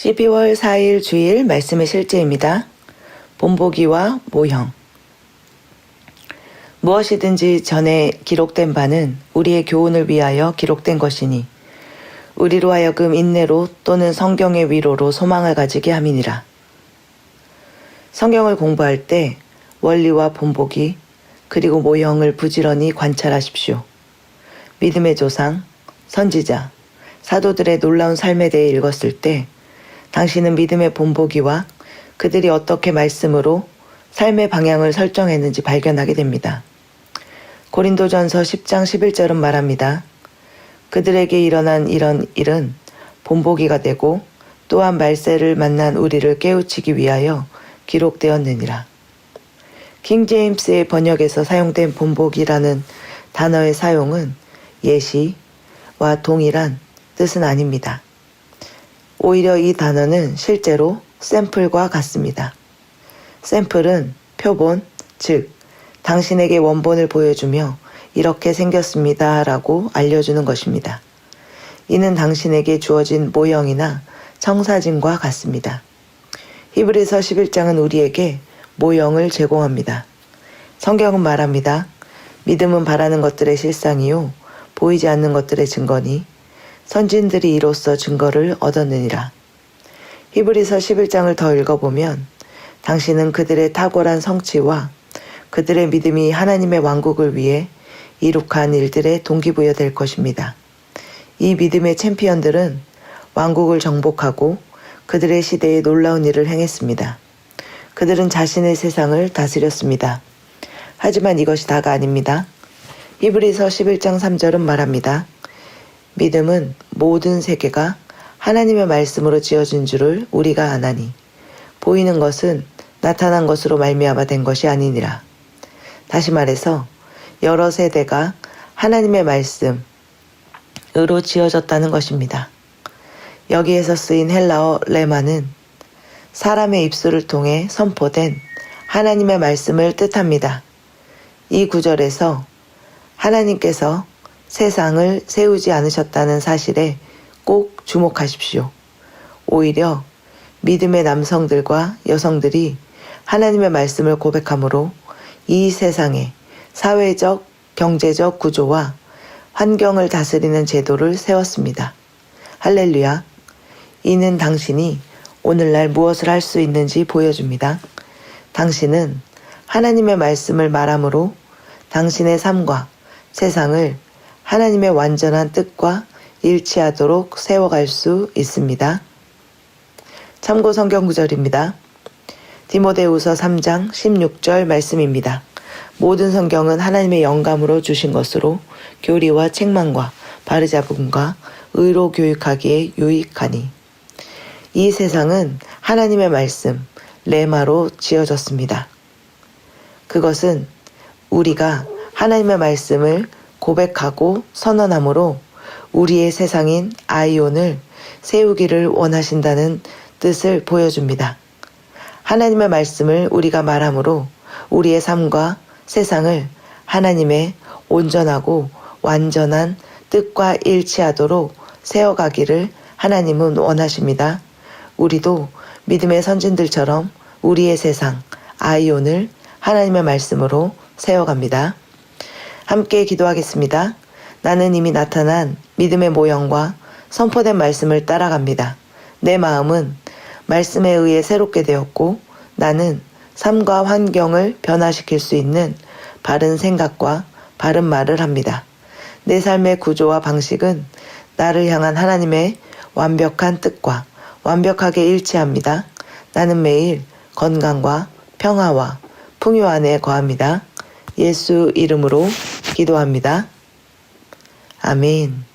12월 4일 주일 말씀의 실제입니다. 본보기와 모형. 무엇이든지 전에 기록된 바는 우리의 교훈을 위하여 기록된 것이니 우리로 하여금 인내로 또는 성경의 위로로 소망을 가지게 함이니라. 성경을 공부할 때 원리와 본보기 그리고 모형을 부지런히 관찰하십시오. 믿음의 조상, 선지자, 사도들의 놀라운 삶에 대해 읽었을 때 당신은 믿음의 본보기와 그들이 어떻게 말씀으로 삶의 방향을 설정했는지 발견하게 됩니다. 고린도전서 10장 11절은 말합니다. 그들에게 일어난 이런 일은 본보기가 되고 또한 말세를 만난 우리를 깨우치기 위하여 기록되었느니라. 킹 제임스의 번역에서 사용된 본보기라는 단어의 사용은 예시와 동일한 뜻은 아닙니다. 오히려 이 단어는 실제로 샘플과 같습니다. 샘플은 표본, 즉 당신에게 원본을 보여주며 이렇게 생겼습니다 라고 알려주는 것입니다. 이는 당신에게 주어진 모형이나 청사진과 같습니다. 히브리서 11장은 우리에게 모형을 제공합니다. 성경은 말합니다. 믿음은 바라는 것들의 실상이요 보이지 않는 것들의 증거니 선진들이 이로써 증거를 얻었느니라. 히브리서 11장을 더 읽어보면 당신은 그들의 탁월한 성취와 그들의 믿음이 하나님의 왕국을 위해 이룩한 일들에 동기부여될 것입니다. 이 믿음의 챔피언들은 왕국을 정복하고 그들의 시대에 놀라운 일을 행했습니다. 그들은 자신의 세상을 다스렸습니다. 하지만 이것이 다가 아닙니다. 히브리서 11장 3절은 말합니다. 믿음은 모든 세계가 하나님의 말씀으로 지어진 줄을 우리가 아나니 보이는 것은 나타난 것으로 말미암아 된 것이 아니니라. 다시 말해서 여러 세대가 하나님의 말씀으로 지어졌다는 것입니다. 여기에서 쓰인 헬라어 레마는 사람의 입술을 통해 선포된 하나님의 말씀을 뜻합니다. 이 구절에서 하나님께서 세상을 세우지 않으셨다는 사실에 꼭 주목하십시오. 오히려 믿음의 남성들과 여성들이 하나님의 말씀을 고백함으로 이 세상의 사회적, 경제적 구조와 환경을 다스리는 제도를 세웠습니다. 할렐루야. 이는 당신이 오늘날 무엇을 할 수 있는지 보여줍니다. 당신은 하나님의 말씀을 말함으로 당신의 삶과 세상을 하나님의 완전한 뜻과 일치하도록 세워갈 수 있습니다. 참고 성경 구절입니다. 디모데후서 3장 16절 말씀입니다. 모든 성경은 하나님의 영감으로 주신 것으로 교리와 책망과 바르잡음과 의로 교육하기에 유익하니. 이 세상은 하나님의 말씀, 레마로 지어졌습니다. 그것은 우리가 하나님의 말씀을 고백하고 선언함으로 우리의 세상인 아이온을 세우기를 원하신다는 뜻을 보여줍니다. 하나님의 말씀을 우리가 말함으로 우리의 삶과 세상을 하나님의 온전하고 완전한 뜻과 일치하도록 세워가기를 하나님은 원하십니다. 우리도 믿음의 선진들처럼 우리의 세상, 아이온을 하나님의 말씀으로 세워갑니다. 함께 기도하겠습니다. 나는 이미 나타난 믿음의 모형과 선포된 말씀을 따라갑니다. 내 마음은 말씀에 의해 새롭게 되었고 나는 삶과 환경을 변화시킬 수 있는 바른 생각과 바른 말을 합니다. 내 삶의 구조와 방식은 나를 향한 하나님의 완벽한 뜻과 완벽하게 일치합니다. 나는 매일 건강과 평화와 풍요 안에 거합니다. 예수 이름으로 기도합니다. 아멘.